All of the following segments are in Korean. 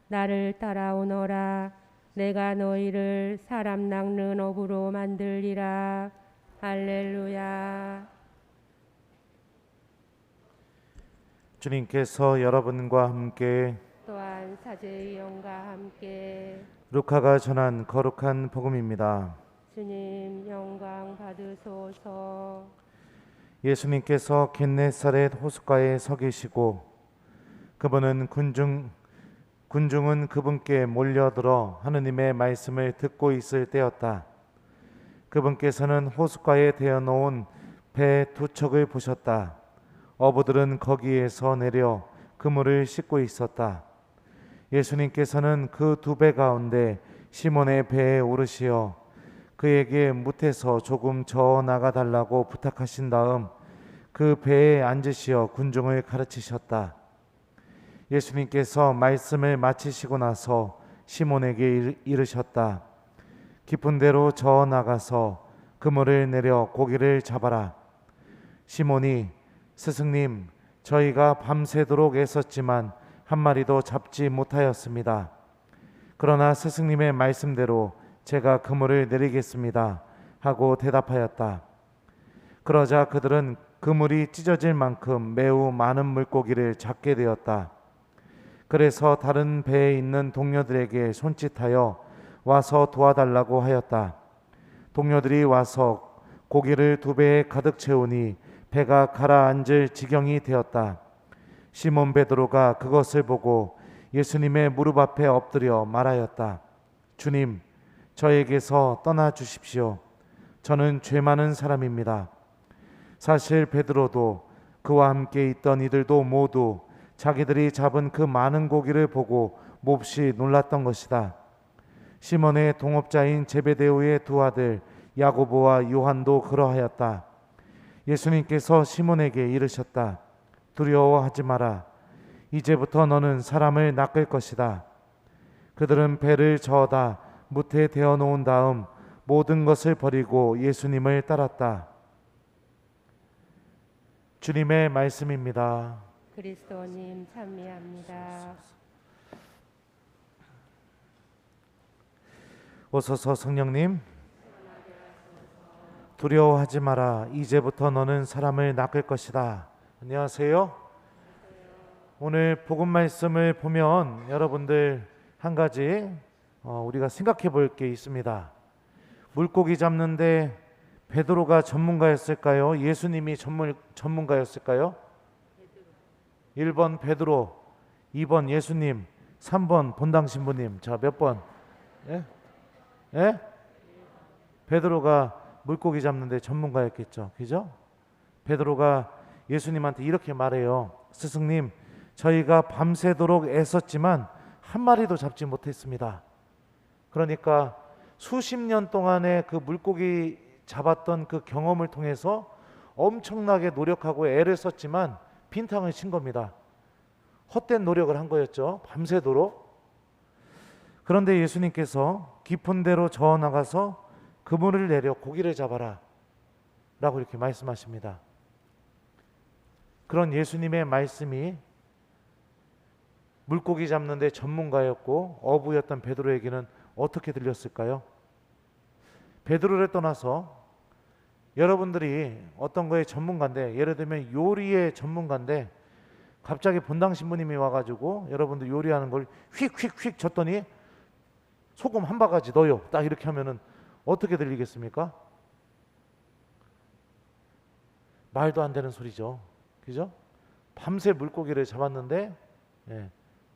나를 따라오너라. 내가 너희를 사람 낚는 어부로 만들리라. 할렐루야. 주님께서 여러분과 함께 또한 사제의 영과 함께 루카가 전한 거룩한 복음입니다. 주님 영광 받으소서. 예수님께서 겟네사렛 호숫가에 서 계시고 그분은 군중은 그분께 몰려들어 하느님의 말씀을 듣고 있을 때였다. 그분께서는 호숫가에 대어놓은 배 두 척을 보셨다. 어부들은 거기에서 내려 그물을 씻고 있었다. 예수님께서는 그 두 배 가운데 시몬의 배에 오르시어 그에게 뭇에서 조금 저어 나가 달라고 부탁하신 다음 그 배에 앉으시어 군중을 가르치셨다. 예수님께서 말씀을 마치시고 나서 시몬에게 이르셨다. 깊은 데로 저어 나가서 그물을 내려 고기를 잡아라. 시몬이 스승님, 저희가 밤새도록 애썼지만 한 마리도 잡지 못하였습니다. 그러나 스승님의 말씀대로 제가 그물을 내리겠습니다 하고 대답하였다. 그러자 그들은 그물이 찢어질 만큼 매우 많은 물고기를 잡게 되었다. 그래서 다른 배에 있는 동료들에게 손짓하여 와서 도와달라고 하였다. 동료들이 와서 고기를 두 배에 가득 채우니 배가 가라앉을 지경이 되었다. 시몬 베드로가 그것을 보고 예수님의 무릎 앞에 엎드려 말하였다. 주님, 저에게서 떠나 주십시오. 저는 죄 많은 사람입니다. 사실 베드로도 그와 함께 있던 이들도 모두 자기들이 잡은 그 많은 고기를 보고 몹시 놀랐던 것이다. 시몬의 동업자인 제베데오의 두 아들 야고보와 요한도 그러하였다. 예수님께서 시몬에게 이르셨다. 두려워하지 마라. 이제부터 너는 사람을 낚을 것이다. 그들은 배를 저어다 뭇에 대어 놓은 다음 모든 것을 버리고 예수님을 따랐다. 주님의 말씀입니다. 그리스도님 찬미합니다. 오소서 성령님, 두려워하지 마라. 이제부터 너는 사람을 낚을 것이다. 안녕하세요. 오늘 복음 말씀을 보면 여러분들 한 가지 우리가 생각해 볼 게 있습니다. 물고기 잡는데 베드로가 전문가였을까요? 예수님이 전문가였을까요? 1번 베드로, 2번 예수님, 3번 본당 신부님. 자, 몇 번? 예? 예? 베드로가 물고기 잡는데 전문가였겠죠. 그죠? 베드로가 예수님한테 이렇게 말해요. 스승님, 저희가 밤새도록 애썼지만 한 마리도 잡지 못했습니다. 그러니까 수십 년 동안의 그 물고기 잡았던 그 경험을 통해서 엄청나게 노력하고 애를 썼지만 빈탕을 친 겁니다. 헛된 노력을 한 거였죠. 밤새도록. 그런데 예수님께서 깊은 데로 저어 나가서 그물을 내려 고기를 잡아라 라고 이렇게 말씀하십니다. 그런 예수님의 말씀이 물고기 잡는 데 전문가였고 어부였던 베드로에게는 어떻게 들렸을까요? 베드로를 떠나서 여러분들이 어떤 거에 전문가인데, 예를 들면 요리의 전문가인데 갑자기 본당 신부님이 와가지고 여러분들 요리하는 걸 휙휙휙 줬더니 소금 한 바가지 넣어요. 딱 이렇게 하면은 어떻게 들리겠습니까? 말도 안 되는 소리죠. 그죠? 밤새 물고기를 잡았는데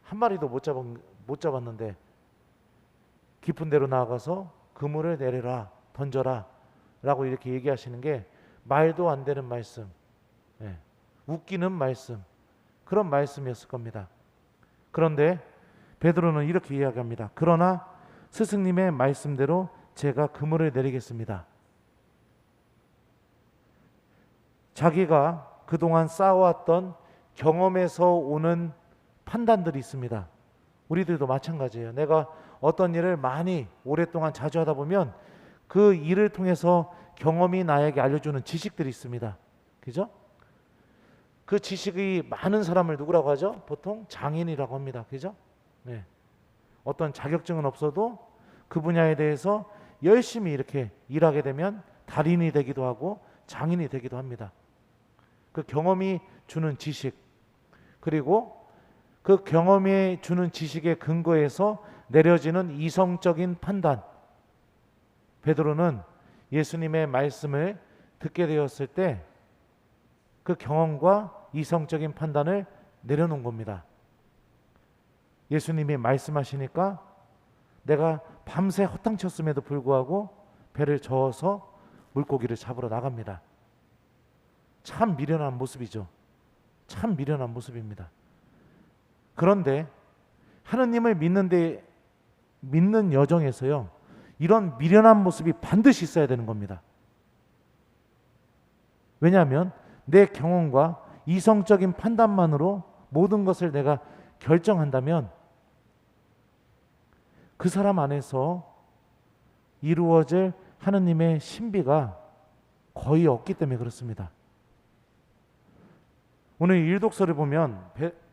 한 마리도 못 잡았는데 깊은 데로 나아가서 그물을 내려라, 던져라 라고 이렇게 얘기하시는 게 말도 안 되는 말씀, 웃기는 말씀, 그런 말씀이었을 겁니다. 그런데 베드로는 이렇게 이야기합니다. 그러나 스승님의 말씀대로 제가 그물을 내리겠습니다. 자기가 그동안 쌓아왔던 경험에서 오는 판단들이 있습니다. 우리들도 마찬가지예요. 내가 어떤 일을 많이 오랫동안 자주 하다 보면 그 일을 통해서 경험이 나에게 알려주는 지식들이 있습니다. 그죠? 그 지식이 많은 사람을 누구라고 하죠? 보통 장인이라고 합니다. 그죠? 네. 어떤 자격증은 없어도 그 분야에 대해서 열심히 이렇게 일하게 되면 달인이 되기도 하고 장인이 되기도 합니다. 그 경험이 주는 지식, 그리고 그 경험이 주는 지식의 근거에서 내려지는 이성적인 판단. 베드로는 예수님의 말씀을 듣게 되었을 때 그 경험과 이성적인 판단을 내려놓은 겁니다. 예수님이 말씀하시니까 내가 밤새 허탕쳤음에도 불구하고 배를 저어서 물고기를 잡으러 나갑니다. 참 미련한 모습이죠. 참 미련한 모습입니다. 그런데 하느님을 믿는 여정에서요, 이런 미련한 모습이 반드시 있어야 되는 겁니다. 왜냐하면 내 경험과 이성적인 판단만으로 모든 것을 내가 결정한다면 그 사람 안에서 이루어질 하느님의 신비가 거의 없기 때문에 그렇습니다. 오늘 일독서를 보면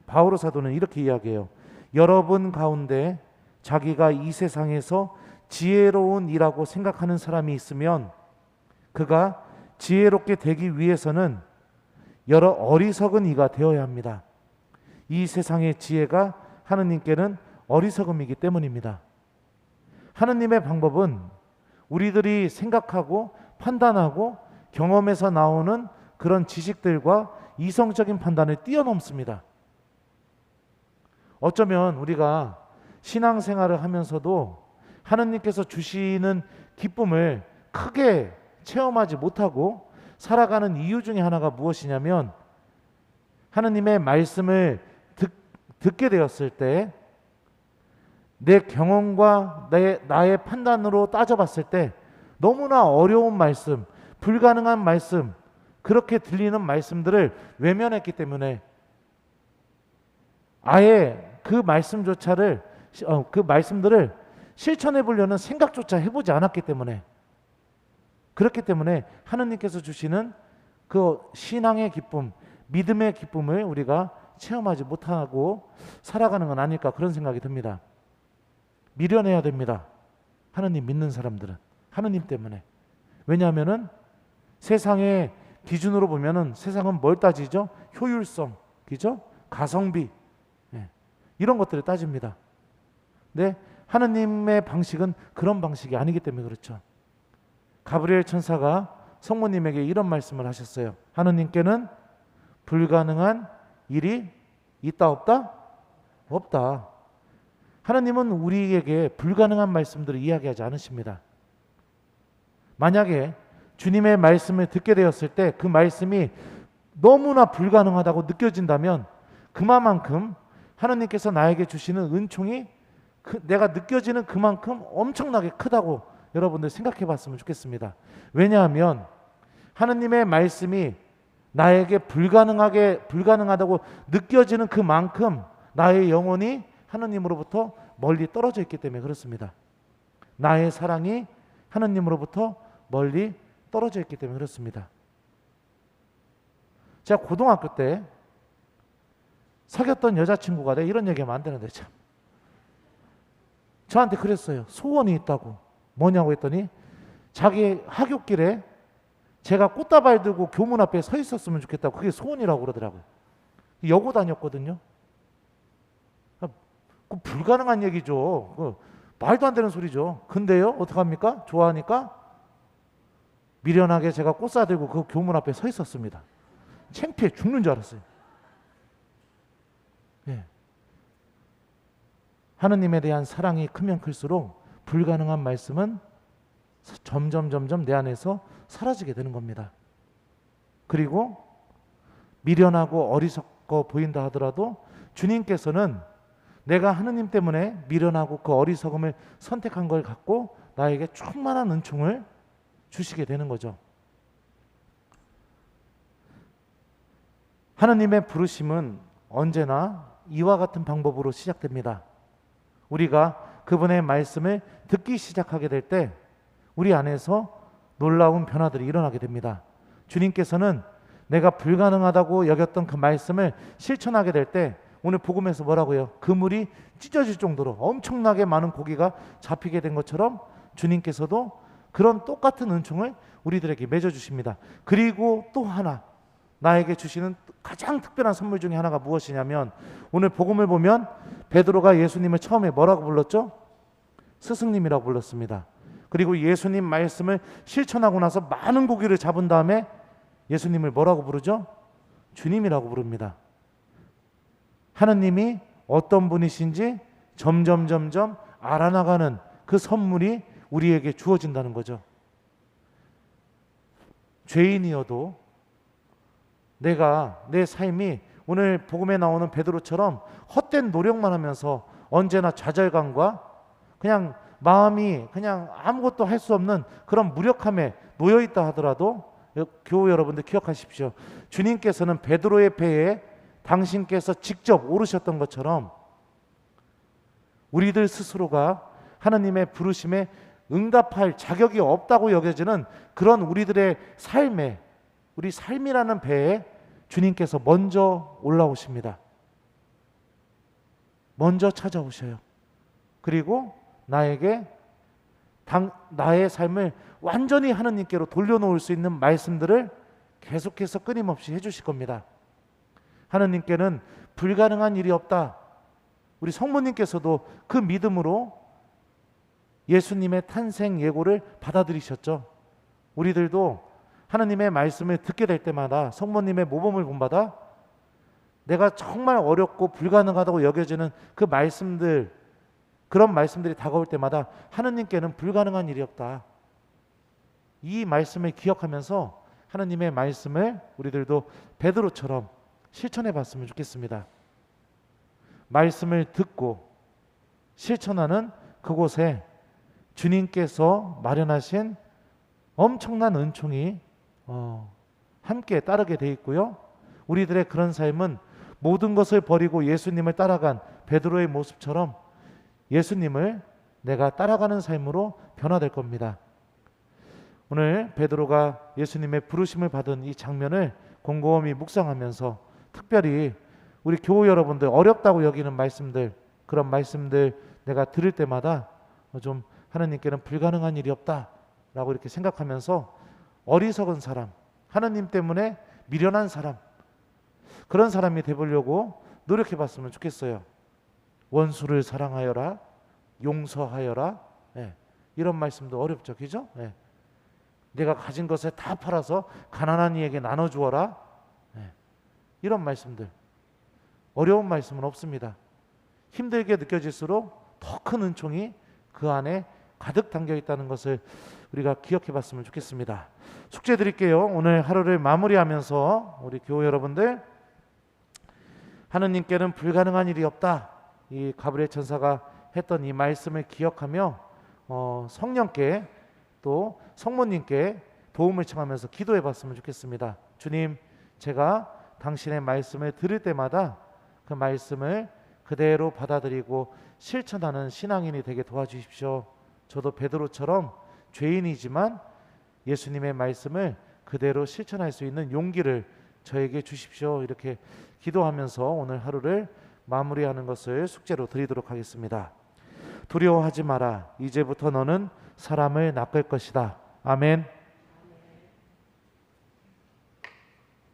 바오로 사도는 이렇게 이야기해요. 여러분 가운데 자기가 이 세상에서 지혜로운 이라고 생각하는 사람이 있으면 그가 지혜롭게 되기 위해서는 여러 어리석은 이가 되어야 합니다. 이 세상의 지혜가 하느님께는 어리석음이기 때문입니다. 하느님의 방법은 우리들이 생각하고 판단하고 경험에서 나오는 그런 지식들과 이성적인 판단을 뛰어넘습니다. 어쩌면 우리가 신앙생활을 하면서도 하느님께서 주시는 기쁨을 크게 체험하지 못하고 살아가는 이유 중에 하나가 무엇이냐면 하느님의 말씀을 듣게 되었을 때 내 경험과 나의 판단으로 따져봤을 때 너무나 어려운 말씀, 불가능한 말씀, 그렇게 들리는 말씀들을 외면했기 때문에 아예 그 말씀들을 실천해 보려는 생각조차 해보지 않았기 때문에, 그렇기 때문에 하느님께서 주시는 그 신앙의 기쁨, 믿음의 기쁨을 우리가 체험하지 못하고 살아가는 건 아닐까, 그런 생각이 듭니다. 미련해야 됩니다. 하느님 믿는 사람들은 하느님 때문에. 왜냐하면은 세상의 기준으로 보면은 세상은 뭘 따지죠? 효율성, 그죠? 가성비, 이런 것들을 따집니다. 근데 하느님의 방식은 그런 방식이 아니기 때문에 그렇죠. 가브리엘 천사가 성모님에게 이런 말씀을 하셨어요. 하느님께는 불가능한 일이 있다 없다? 없다. 하느님은 우리에게 불가능한 말씀들을 이야기하지 않으십니다. 만약에 주님의 말씀을 듣게 되었을 때 그 말씀이 너무나 불가능하다고 느껴진다면 그만큼 하느님께서 나에게 주시는 은총이 내가 느껴지는 그만큼 엄청나게 크다고 여러분들 생각해 봤으면 좋겠습니다. 왜냐하면 하느님의 말씀이 나에게 불가능하다고 느껴지는 그만큼 나의 영혼이 하느님으로부터 멀리 떨어져 있기 때문에 그렇습니다. 나의 사랑이 하느님으로부터 멀리 떨어져 있기 때문에 그렇습니다. 제가 고등학교 때 사귀었던 여자친구가 내가 이런 얘기하면 안 되는데 참 저한테 그랬어요. 소원이 있다고. 뭐냐고 했더니 자기 하굣길에 제가 꽃다발 들고 교문 앞에 서 있었으면 좋겠다고. 그게 소원이라고 그러더라고요. 여고 다녔거든요. 그 불가능한 얘기죠. 그 말도 안 되는 소리죠. 근데요, 어떡합니까? 좋아하니까 미련하게 제가 꽃 사들고 그 교문 앞에 서 있었습니다. 창피해 죽는 줄 알았어요. 예. 하느님에 대한 사랑이 크면 클수록 불가능한 말씀은 점점 내 안에서 사라지게 되는 겁니다. 그리고 미련하고 어리석어 보인다 하더라도 주님께서는 내가 하느님 때문에 미련하고 그 어리석음을 선택한 걸 갖고 나에게 충만한 은총을 주시게 되는 거죠. 하느님의 부르심은 언제나 이와 같은 방법으로 시작됩니다. 우리가 그분의 말씀을 듣기 시작하게 될 때 우리 안에서 놀라운 변화들이 일어나게 됩니다. 주님께서는 내가 불가능하다고 여겼던 그 말씀을 실천하게 될 때 오늘 복음에서 뭐라고요? 그물이 찢어질 정도로 엄청나게 많은 고기가 잡히게 된 것처럼 주님께서도 그런 똑같은 은총을 우리들에게 맺어주십니다. 그리고 또 하나 나에게 주시는 가장 특별한 선물 중에 하나가 무엇이냐면 오늘 복음을 보면 베드로가 예수님을 처음에 뭐라고 불렀죠? 스승님이라고 불렀습니다. 그리고 예수님 말씀을 실천하고 나서 많은 고기를 잡은 다음에 예수님을 뭐라고 부르죠? 주님이라고 부릅니다. 하느님이 어떤 분이신지 점점 알아나가는 그 선물이 우리에게 주어진다는 거죠. 죄인이어도 내가 내 삶이 오늘 복음에 나오는 베드로처럼 헛된 노력만 하면서 언제나 좌절감과 그냥 마음이 그냥 아무것도 할 수 없는 그런 무력함에 놓여 있다 하더라도 교우 여러분들 기억하십시오. 주님께서는 베드로의 배에 당신께서 직접 오르셨던 것처럼 우리들 스스로가 하나님의 부르심에 응답할 자격이 없다고 여겨지는 그런 우리들의 삶에 우리 삶이라는 배에 주님께서 먼저 올라오십니다. 먼저 찾아오셔요. 그리고 나에게 나의 삶을 완전히 하나님께로 돌려놓을 수 있는 말씀들을 계속해서 끊임없이 해주실 겁니다. 하나님께는 불가능한 일이 없다. 우리 성모님께서도 그 믿음으로 예수님의 탄생 예고를 받아들이셨죠. 우리들도 하나님의 말씀을 듣게 될 때마다 성모님의 모범을 본받아 내가 정말 어렵고 불가능하다고 여겨지는 그 말씀들, 그런 말씀들이 다가올 때마다 하나님께는 불가능한 일이 없다. 이 말씀을 기억하면서 하나님의 말씀을 우리들도 베드로처럼 실천해 봤으면 좋겠습니다. 말씀을 듣고 실천하는 그곳에 주님께서 마련하신 엄청난 은총이 함께 따르게 돼 있고요. 우리들의 그런 삶은 모든 것을 버리고 예수님을 따라간 베드로의 모습처럼 예수님을 내가 따라가는 삶으로 변화될 겁니다. 오늘 베드로가 예수님의 부르심을 받은 이 장면을 곰곰이 묵상하면서 특별히 우리 교우 여러분들 어렵다고 여기는 말씀들, 그런 말씀들 내가 들을 때마다 좀 하나님께는 불가능한 일이 없다라고 이렇게 생각하면서 어리석은 사람, 하나님 때문에 미련한 사람, 그런 사람이 되보려고 노력해 봤으면 좋겠어요. 원수를 사랑하여라, 용서하여라. 이런 말씀도 어렵죠, 그죠? 내가 가진 것을 다 팔아서 가난한 이에게 나눠주어라. 이런 말씀들, 어려운 말씀은 없습니다. 힘들게 느껴질수록 더 큰 은총이 그 안에 가득 담겨 있다는 것을 우리가 기억해 봤으면 좋겠습니다. 숙제 드릴게요. 오늘 하루를 마무리하면서 우리 교우 여러분들, 하느님께는 불가능한 일이 없다, 이 가브리엘 천사가 했던 이 말씀을 기억하며 성령께 또 성모님께 도움을 청하면서 기도해 봤으면 좋겠습니다. 주님, 제가 당신의 말씀을 들을 때마다 그 말씀을 그대로 받아들이고 실천하는 신앙인이 되게 도와주십시오. 저도 베드로처럼 죄인이지만 예수님의 말씀을 그대로 실천할 수 있는 용기를 저에게 주십시오. 이렇게 기도하면서 오늘 하루를 마무리하는 것을 숙제로 드리도록 하겠습니다. 두려워하지 마라. 이제부터 너는 사람을 낚을 것이다. 아멘.